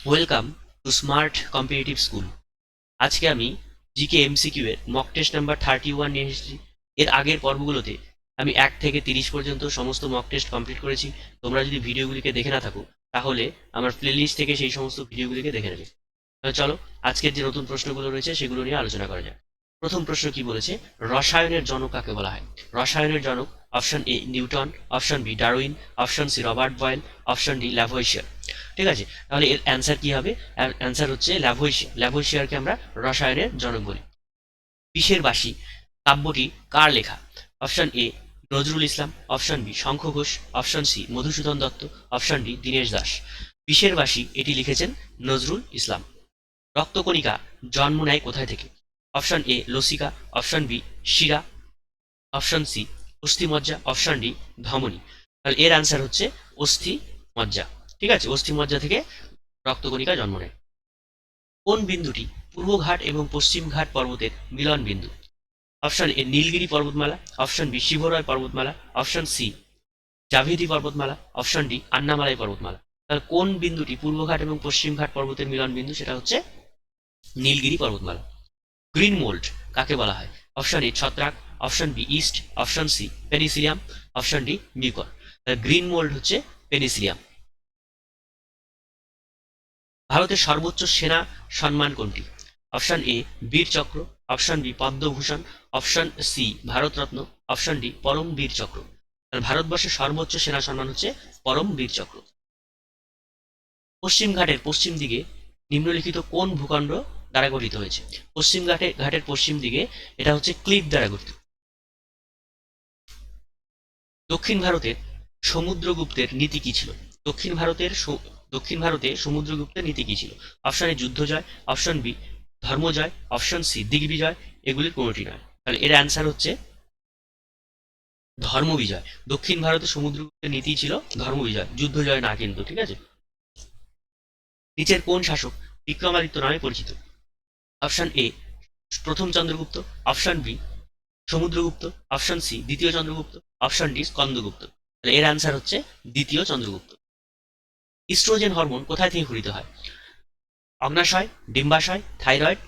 Welcome to smart competitive school. আজকে আমি GK MCQ এর মক টেস্ট নাম্বার 31 নিয়ে এসেছি। এর আগের পর্বগুলোতে আমি 1 থেকে 30 পর্যন্ত সমস্ত মক টেস্ট কমপ্লিট করেছি। তোমরা যদি ভিডিওগুলিকে দেখে না থাকো তাহলে আমার প্লেলিস্ট থেকে সেই সমস্ত ভিডিওগুলিকে দেখে নেবে। চলো আজকের যে নতুন প্রশ্নগুলো রয়েছে সেগুলো নিয়ে আলোচনা করা যাক। প্রথম প্রশ্ন কি বলেছে, রসায়নের জনক কাকে বলা হয়? রসায়নের জনক option A Newton, option B Darwin, option C Robert Boyle, option D Lavoisier. ঠিক আছে, তাহলে এর অ্যান্সার কি হবে? অ্যান্সার হচ্ছে ল্যাভোইশিয়ার। ল্যাভোইশিয়ারকে আমরা রসায়নের জনক বলি। বিষের বাসি কাব্যটি কার লেখা? Option A Nazrul Islam, option B Shankha Ghosh, option C Madhusudan Dutta, option D Dinesh Das. বিষের বাসি এটি লিখেছেন নজরুল ইসলাম। রক্তকণিকা জন্ম নেয় কোথায় থেকে? অপশন এ লসিকা, অপশন বি শিরা, অপশন সি অস্থিমজ্জা, অপশন ডি ধমনী। তাহলে এর অ্যান্সার হচ্ছে অস্থি মজ্জা। ঠিক আছে, অস্থি মজ্জা থেকে রক্তকণিকা জন্ম নেয়। কোন বিন্দুটি পূর্ব ঘাট এবং পশ্চিম ঘাট পর্বতের মিলন বিন্দু? অপশন এ নীলগিরি পর্বতমালা, অপশন বি শিবরায় পর্বতমালা, অপশন সি জাভেদি পর্বতমালা, অপশন ডি আন্নামালাই পর্বতমালা। তাহলে কোন বিন্দুটি পূর্ব ঘাট এবং পশ্চিম ঘাট পর্বতের মিলন বিন্দু? সেটা হচ্ছে নীলগিরি পর্বতমালা। গ্রিন মোল্ড কাকে বলা হয়? অপশন এ ছত্রাক, option B yeast, option C penicillium, option D mucor. Green mould হচ্ছে পেনিসিলিয়াম। ভারতের সর্বোচ্চ সেনা সম্মান কোনটি? Option A Vir Chakra, option B Padma Bhushan, option C Bharat Ratna, option D Param Vir চক্র। ভারতবর্ষের সর্বোচ্চ সেনা সম্মান হচ্ছে পরম বীর চক্র। পশ্চিম ঘাটের পশ্চিম দিকে নিম্নলিখিত কোন ভূখণ্ড দ্বারা গঠিত হয়েছে? পশ্চিম ঘাটের পশ্চিম দিকে এটা হচ্ছে ক্লিফ দ্বারা গঠিত। দক্ষিণ ভারতের সমুদ্রগুপ্তের নীতি কি ছিল? দক্ষিণ ভারতে সমুদ্রগুপ্তের নীতি কি ছিল? অপশন এ যুদ্ধ জয়, অপশন বি ধর্মজয়, অপশন সি দিগ্বিজয়, এগুলির কোনোটি নয়। তাহলে এর অ্যান্সার হচ্ছে ধর্মবিজয়। দক্ষিণ ভারতে সমুদ্রগুপ্তের নীতি ছিল ধর্মবিজয়, যুদ্ধ জয় না কিন্তু। ঠিক আছে, নিচের কোন শাসক বিক্রমাদিত্য নামে পরিচিত? অপশন এ প্রথম Chandragupta, option B Samudragupta, option C দ্বিতীয় চন্দ্রগুপ্ত, অপশন ডি স্কন্দগুপ্ত। তাহলে এর অ্যান্সার হচ্ছে দ্বিতীয় চন্দ্রগুপ্ত। ইস্ট্রোজেন হরমোন কোথায় থেকে ঘটিত হয়? অগ্নাশয়, ডিম্বাশয়, থাইরয়েড,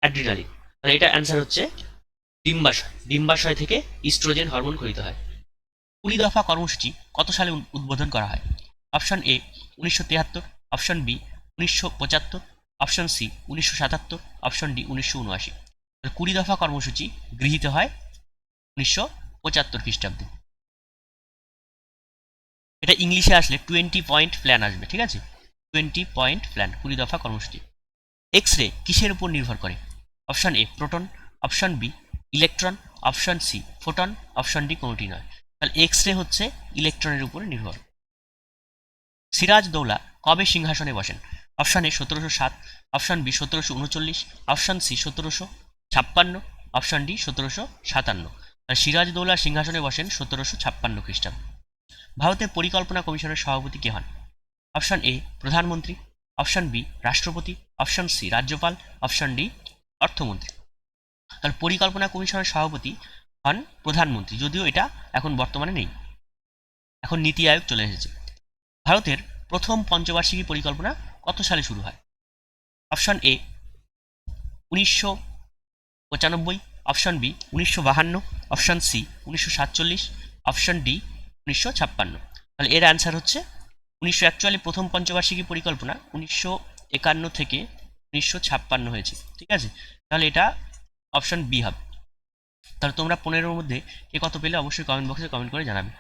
অ্যাড্রিনালিন। তাহলে এটা অ্যান্সার হচ্ছে ডিম্বাশয়। ডিম্বাশয় থেকে ইস্ট্রোজেন হরমোন ঘটিত হয়। 20 দফা কর্মসূচি কত সালে উদ্বোধন করা হয়? Option A 1973, option B 1975, option C 1977, option D 1979। 20 দফা কর্মসূচি গৃহীত হয় 1975 খ্রিস্টাব্দে। এটা ইংলিশে আসলে 20 পয়েন্ট প্ল্যান আসবে। ঠিক আছে, 20 পয়েন্ট প্ল্যান, 20 দফা কর্মসূচি। এক্স রে কিসের উপর নির্ভর করে? Option A proton, option B electron, option C photon, option D কোনোটি নয়। তাহলে এক্স রে হচ্ছে ইলেকট্রনের উপর নির্ভর। সিরাজ দৌলা কবে সিংহাসনে বসেন? Option A 1707, option B 1739, option C 1756, option D 1757। Siraj Daula সিংহাসনে বসেন 1756 খ্রিস্টাব্দে। ভারতের পরিকল্পনা কমিশনের সভাপতি কে হন? অপশন এ প্রধানমন্ত্রী, অপশন বি রাষ্ট্রপতি, অপশন সি রাজ্যপাল, অপশন ডি অর্থমন্ত্রী। তাহলে পরিকল্পনা কমিশনের সভাপতি হন প্রধানমন্ত্রী, যদিও এটা এখন বর্তমানে নেই, এখন নীতি আয়োগ চলে এসেছে। ভারতের প্রথম পঞ্চবার্ষিকী পরিকল্পনা কত সালে শুরু হয়? Option A 1995, option B 1952, option C 1947, option D 1956। তাহলে এর অ্যান্সার হচ্ছে 1941। প্রথম পঞ্চবার্ষিকী পরিকল্পনা 1951 থেকে 1956 হয়েছে। ঠিক আছে, তাহলে এটা অপশন বি হবে। তাহলে তোমরা 15-র মধ্যে কে কত পেলে অবশ্যই কমেন্ট বক্সে কমেন্ট করে জানাবে।